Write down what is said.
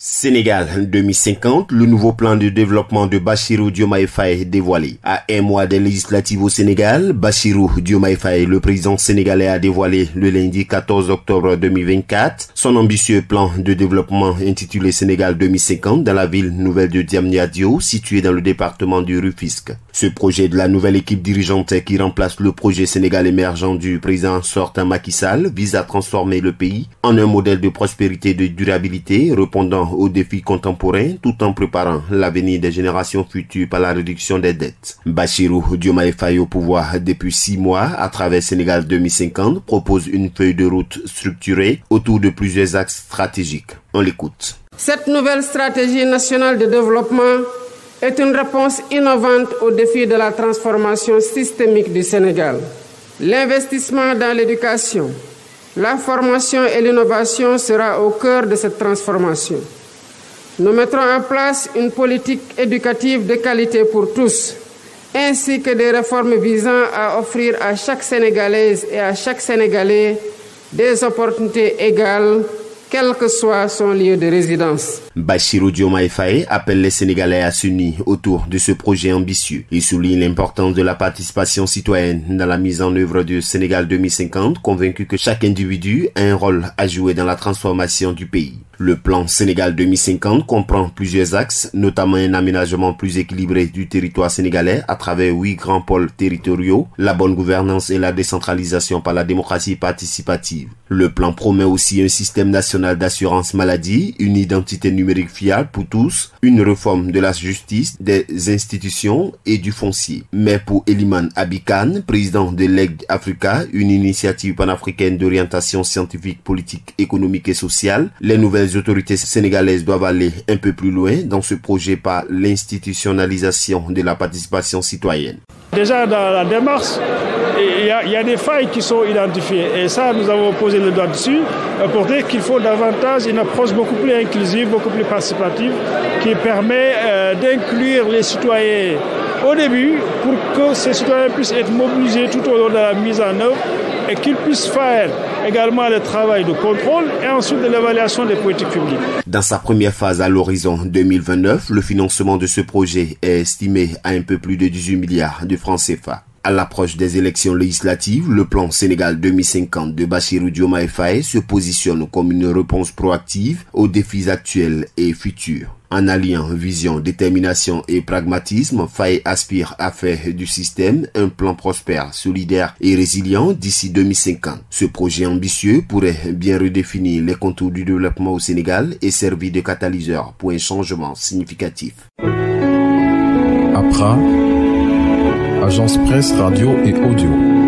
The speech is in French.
Sénégal 2050, le nouveau plan de développement de Bassirou Diomaye Faye dévoilé. À un mois des législatives au Sénégal, Bassirou Diomaye Faye, le président sénégalais, a dévoilé le lundi 14 octobre 2024 son ambitieux plan de développement intitulé Sénégal 2050 dans la ville nouvelle de Diamniadio, située dans le département du Rufisque. Ce projet de la nouvelle équipe dirigeante qui remplace le projet Sénégal émergent du président sortant Macky Sall vise à transformer le pays en un modèle de prospérité et de durabilité répondant aux défis contemporains tout en préparant l'avenir des générations futures par la réduction des dettes. Bassirou Diomaye Faye au pouvoir depuis 6 mois à travers Sénégal 2050 propose une feuille de route structurée autour de plusieurs axes stratégiques. On l'écoute. Cette nouvelle stratégie nationale de développement est une réponse innovante aux défis de la transformation systémique du Sénégal. L'investissement dans l'éducation, la formation et l'innovation sera au cœur de cette transformation. Nous mettrons en place une politique éducative de qualité pour tous, ainsi que des réformes visant à offrir à chaque Sénégalaise et à chaque Sénégalais des opportunités égales, quel que soit son lieu de résidence. Bassirou Diomaye Faye appelle les Sénégalais à s'unir autour de ce projet ambitieux. Il souligne l'importance de la participation citoyenne dans la mise en œuvre de Sénégal 2050, convaincu que chaque individu a un rôle à jouer dans la transformation du pays. Le plan Sénégal 2050 comprend plusieurs axes, notamment un aménagement plus équilibré du territoire sénégalais à travers 8 grands pôles territoriaux, la bonne gouvernance et la décentralisation par la démocratie participative. Le plan promet aussi un système national d'assurance maladie, une identité numérique fiable pour tous, une réforme de la justice, des institutions et du foncier. Mais pour Eliman Abikan, président de l'Aigle Africa, une initiative panafricaine d'orientation scientifique, politique, économique et sociale, les nouvelles autorités sénégalaises doivent aller un peu plus loin dans ce projet par l'institutionnalisation de la participation citoyenne. Déjà dans la démarche, il y a des failles qui sont identifiées et ça nous avons posé le doigt dessus pour dire qu'il faut davantage une approche beaucoup plus inclusive, beaucoup plus participative qui permet d'inclure les citoyens au début pour que ces citoyens puissent être mobilisés tout au long de la mise en œuvre et qu'ils puissent faire également le travail de contrôle et ensuite de l'évaluation des politiques publiques. Dans sa première phase à l'horizon 2029, le financement de ce projet est estimé à un peu plus de 18 milliards de francs CFA. À l'approche des élections législatives, le plan Sénégal 2050 de Bassirou Diomaye Faye se positionne comme une réponse proactive aux défis actuels et futurs. En alliant vision, détermination et pragmatisme, Faye aspire à faire du système un plan prospère, solidaire et résilient d'ici 2050. Ce projet ambitieux pourrait bien redéfinir les contours du développement au Sénégal et servir de catalyseur pour un changement significatif. APRA, Agence Presse, Radio et Audio.